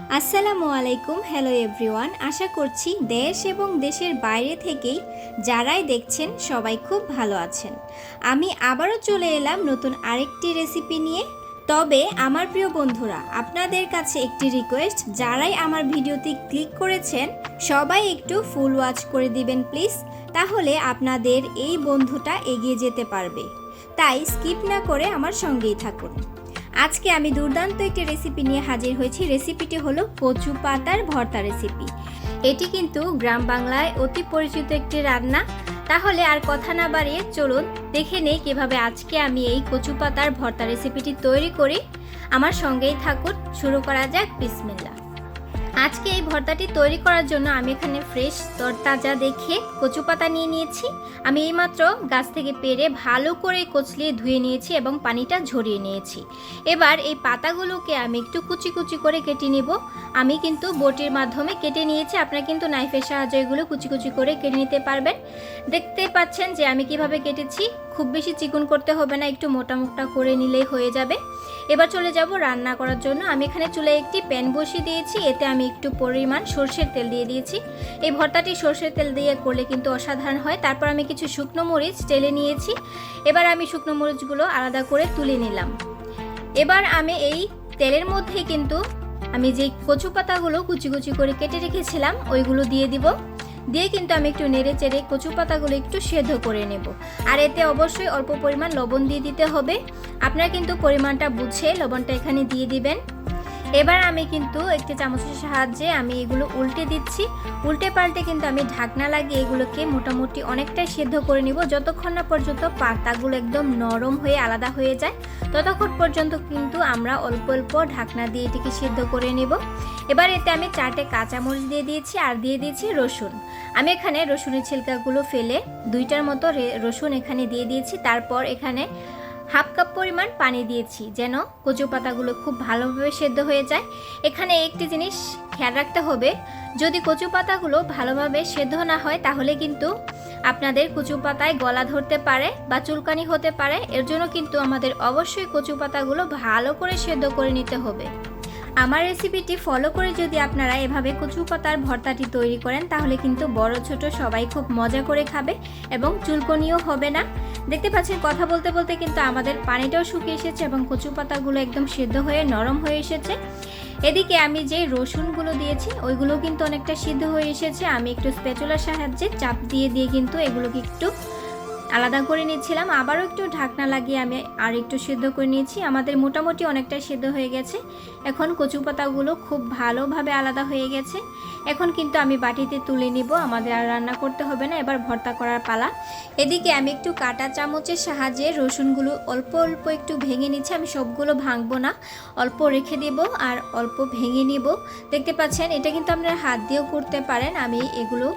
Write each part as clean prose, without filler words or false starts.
আসসালামু আলাইকুম। Hello everyone, আশা করছি দেশ এবং দেশের বাইরে থেকেই যারাই দেখছেন সবাই খুব ভালো আছেন। আমি আবারও চলে এলাম নতুন আরেকটি রেসিপি নিয়ে। তবে আমার প্রিয় বন্ধুরা, আপনাদের কাছে একটি রিকোয়েস্ট, যারাই আমার ভিডিওতে ক্লিক করেছেন সবাই একটু ফুল ওয়াচ করে দিবেন প্লিজ, তাহলে আপনাদের এই বন্ধুটা এগিয়ে যেতে পারবে। তাই স্কিপ না করে আমার সঙ্গেই থাকুন। আজকে আমি দুর্দান্ত একটি রেসিপি নিয়ে হাজির হয়েছি। রেসিপিটি হলো কচু পাতার ভর্তা রেসিপি। এটি কিন্তু গ্রাম বাংলায় অতি পরিচিত একটি রান্না। তাহলে আর কথা না বাড়িয়ে চলুন দেখে নেই কিভাবে আজকে আমি এই কচু পাতার ভর্তা রেসিপিটি তৈরি করি। আমার সঙ্গেই থাকুন, শুরু করা যাক। বিসমিল্লাহ। আজকে এই ভর্তাটি তৈরি করার জন্য আমি এখানে ফ্রেশ তরতাজা দেখে কচু পাতা নিয়ে নিয়েছি। আমি এইমাত্র গাছ থেকে পেড়ে ভালো করে কচলিয়ে ধুয়ে নিয়েছি এবং পানিটা ঝরিয়ে নিয়েছি। এবার এই পাতাগুলোকে আমি একটু কুচি কুচি করে কেটে নিব। আমি কিন্তু বটির মাধ্যমে কেটে নিয়েছি, আপনারা কিন্তু নাইফের সাহায্যে এগুলো কুচি কুচি করে কেটে নিতে পারবেন। দেখতে পাচ্ছেন যে আমি কিভাবে কেটেছি। খুব বেশি চিকন করতে হবে না, একটু মোটা মোটা করে নিলেই হয়ে যাবে। এবার চলে যাব রান্না করার জন্য। আমি এখানে চুলায় একটি প্যান বসিয়ে দিয়েছি। এতে আমি একটু পরিমাণ সরষের তেল দিয়ে দিয়েছি। এই ভর্তাটি সরষের তেল দিয়ে করলে কিন্তু অসাধারণ হয়। তারপর আমি কিছু শুকনো মরিচ টেলে নিয়েছি। এবার আমি শুকনো মরিচগুলো আলাদা করে তুলে নিলাম। এবার আমি এই তেলের মধ্যে কিন্তু আমি যে কচু পাতাগুলো কুচি কুচি করে কেটে রেখেছিলাম ওইগুলো দিয়ে দিব। দিয়ে কিন্তু আমি একটু নেড়ে চেড়ে কচু পাতাগুলো একটু সেদ্ধ করে নেব। আর এতে অবশ্যই অল্প পরিমাণ লবণ দিয়ে দিতে হবে। আপনারা কিন্তু পরিমাণটা বুঝে লবণটা এখানে দিয়ে দিবেন। এবার আমি কিন্তু একটি চামচের সাহায্যে আমি এগুলো উল্টে দিচ্ছি। উল্টে পাল্টে কিন্তু আমি ঢাকনা লাগিয়ে এগুলোকে মোটামুটি অনেকটাই সেদ্ধ করে নিব। যতক্ষণ না পর্যন্ত পাতাগুলো একদম নরম হয়ে আলাদা হয়ে যায় ততক্ষণ পর্যন্ত কিন্তু আমরা অল্প অল্প ঢাকনা দিয়ে এটিকে সেদ্ধ করে নিব। এবার এতে আমি 4টে কাঁচামরিচ দিয়ে দিয়েছি আর দিয়ে দিয়েছি রসুন। আমি এখানে রসুনের ছিলকাগুলো ফেলে 2টার মতো রসুন এখানে দিয়ে দিয়েছি। তারপর এখানে হাফ কাপ পরিমাণ পানি দিয়েছি যেন কচু পাতাগুলো খুব ভালোভাবে সেদ্ধ হয়ে যায়। এখানে একটি জিনিস খেয়াল রাখতে হবে, যদি কচু পাতাগুলো ভালোভাবে সেদ্ধ না হয় তাহলে কিন্তু আপনাদের কচু পাতায় গলা ধরতে পারে বা চুলকানি হতে পারে। এর জন্য কিন্তু আমাদের অবশ্যই কচু পাতাগুলো ভালো করে সেদ্ধ করে নিতে হবে। আমার রেসিপিটি ফলো করে যদি আপনারা এভাবে কচু পাতার ভর্তাটি তৈরি করেন তাহলে কিন্তু বড় ছোট সবাই খুব মজা করে খাবে এবং চুলকনিও হবে না। দেখতে পাচ্ছেন কথা বলতে বলতে কিন্তু আমাদের পানিটাও শুকিয়ে এসেছে এবং কচু পাতাগুলো একদম সেদ্ধ হয়ে নরম হয়ে এসেছে। এদিকে আমি যে রসুনগুলো দিয়েছি ওইগুলো কিন্তু অনেকটা সিদ্ধ হয়ে এসেছে। আমি একটু স্প্যাচুলার সাহায্যে চাপ দিয়ে কিন্তু এগুলোকে একটু আলাদা করে নিচ্ছিলাম। আবারও একটু ঢাকনা লাগিয়ে আমি আর একটু সিদ্ধ করে নিয়েছি। আমাদের মোটামুটি অনেকটা সিদ্ধ হয়ে গেছে। এখন কচু পাতাগুলো খুব ভালোভাবে আলাদা হয়ে গেছে। এখন কিন্তু আমি বাটিতে তুলে নিব, আমাদের আর রান্না করতে হবে না। এবার ভর্তা করার পালা। এদিকে আমি একটু কাঁটা চামচের সাহায্যে রসুনগুলো অল্প অল্প একটু ভেঙে নিচ্ছি। আমি সবগুলো ভাঙবো না, অল্প রেখে দেব আর অল্প ভেঙে নিব। দেখতে পাচ্ছেন এটা কিন্তু আপনারা হাত দিয়েও করতে পারেন। আমি এগুলো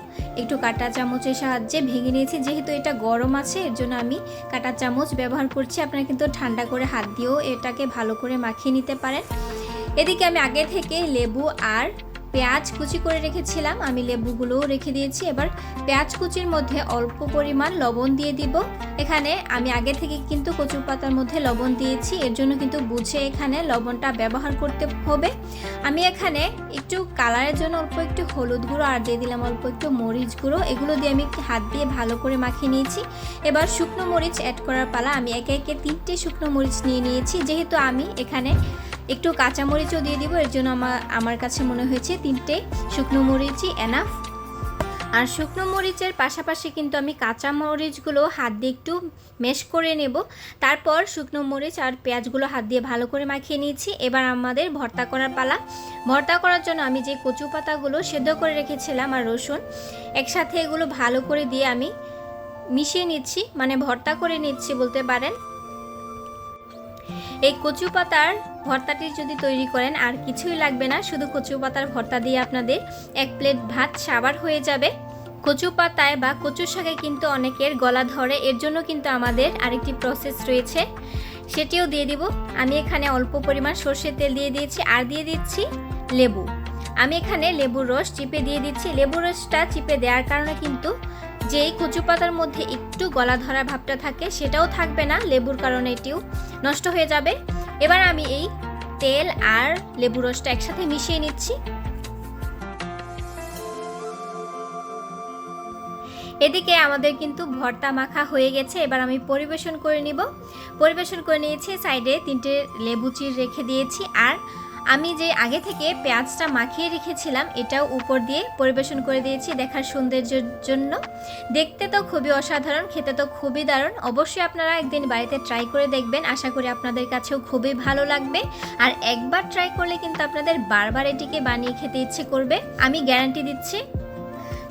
একটু কাঁটা চামচের সাহায্যে ভেঙে নিয়েছি। যেহেতু এটা গরম আছে এর জন্য আমি কাঁটা চামচ ব্যবহার করছি। আপনারা কিন্তু ঠান্ডা করে হাত দিয়েও এটাকে ভালো করে মাখিয়ে নিতে পারেন। এদিকে আমি আগে থেকে লেবু আর পেঁয়াজ কুচি করে রেখেছিলাম, আমি লেবুগুলোও রেখে দিয়েছি। এবার পেঁয়াজ কুচির মধ্যে অল্প পরিমাণ লবণ দিয়ে দিব। এখানে আমি আগে থেকে কিন্তু কচু পাতার মধ্যে লবণ দিয়েছি, এর জন্য কিন্তু বুঝে এখানে লবণটা ব্যবহার করতে হবে। আমি এখানে একটু কালারের জন্য অল্প একটু হলুদ গুঁড়ো আর দিয়ে দিলাম অল্প একটু মরিচ গুঁড়ো। এগুলো দিয়ে আমি হাত দিয়ে ভালো করে মাখিয়ে নিয়েছি। এবার শুকনো মরিচ অ্যাড করার পালা। আমি একে একে 3টে শুকনো মরিচ নিয়ে নিয়েছি। যেহেতু আমি এখানে একটু কাঁচামরিচও দিয়ে দিব, এর জন্য আমার কাছে মনে হয়েছে 3টে শুকনো মরিচই এনাফ। আর শুকনো মরিচের পাশাপাশি কিন্তু আমি কাঁচা মরিচগুলো হাত দিয়ে একটু ম্যাশ করে নেব। তারপর শুকনো মরিচ আর পেঁয়াজগুলো হাত দিয়ে ভালো করে মাখিয়ে নিয়েছি। এবার আমাদের ভর্তা করার পালা। ভর্তা করার জন্য আমি যে কচু পাতাগুলো সেদ্ধ করে রেখেছিলাম আর রসুন একসাথে এগুলো ভালো করে দিয়ে আমি মিশিয়ে নিচ্ছি, মানে ভর্তা করে নিচ্ছি বলতে পারেন। এই কচু পাতার ভর্তাটি যদি তৈরি করেন আর কিছুই লাগবে না, শুধু কচু পাতার ভর্তা দিয়ে আপনাদের 1 প্লেট ভাত সাবার হয়ে যাবে। কচু পাতায় বা কচুর শাকে কিন্তু অনেকের গলা ধরে, এর জন্য কিন্তু আমাদের আরেকটি প্রসেস রয়েছে, সেটিও দিয়ে দিব। আমি এখানে অল্প পরিমাণ সরষের তেল দিয়ে দিয়েছি আর দিয়ে দিচ্ছি লেবু। আমি এখানে লেবুর রস চিপে দিয়ে দিচ্ছি। লেবুর রসটা চিপে দেওয়ার কারণে কিন্তু যেই কচু পাতার মধ্যে একটু গলা ধরা ভাবটা থাকে সেটাও থাকবে না, লেবুর কারণে এটিও নষ্ট হয়ে যাবে। এবার আমি এই তেল আর লেবু রসটা একসাথে মিশিয়ে নিচ্ছি। এদিকে আমাদের কিন্তু ভর্তা মাখা হয়ে গেছে, এবার আমি পরিবেশন করে নিব। পরিবেশন করে নিয়েছি, সাইডে 3টে লেবু চির রেখে দিয়েছি, আর আমি যে আগে থেকে পেঁয়াজটা মাখিয়ে রেখেছিলাম এটাও উপর দিয়ে পরিবেশন করে দিয়েছি দেখার সৌন্দর্যের জন্য। দেখতে তো খুবই অসাধারণ, খেতে তো খুবই দারুণ। অবশ্যই আপনারা একদিন বাড়িতে ট্রাই করে দেখবেন, আশা করি আপনাদের কাছেও খুবই ভালো লাগবে। আর একবার ট্রাই করলে কিন্তু আপনাদের বারবার এটিকে বানিয়ে খেতে ইচ্ছে করবে, আমি গ্যারান্টি দিচ্ছি।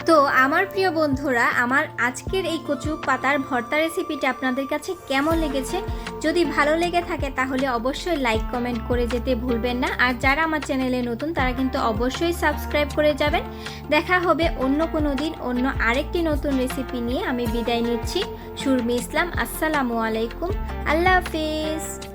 তো আমার প্রিয় বন্ধুরা, আমার আজকের এই কচু পাতার ভর্তা রেসিপিটা আপনাদের কাছে কেমন লেগেছে? যদি ভালো লেগে থাকে তাহলে অবশ্যই লাইক কমেন্ট করে যেতে ভুলবেন না। আর যারা আমার চ্যানেলে নতুন তারা কিন্তু অবশ্যই সাবস্ক্রাইব করে যাবেন। দেখা হবে অন্য কোনো দিন অন্য আরেকটি নতুন রেসিপি নিয়ে। আমি বিদায় নিচ্ছি। সুরমি ইসলাম, আসসালামু আলাইকুম, আল্লাহ হাফিজ।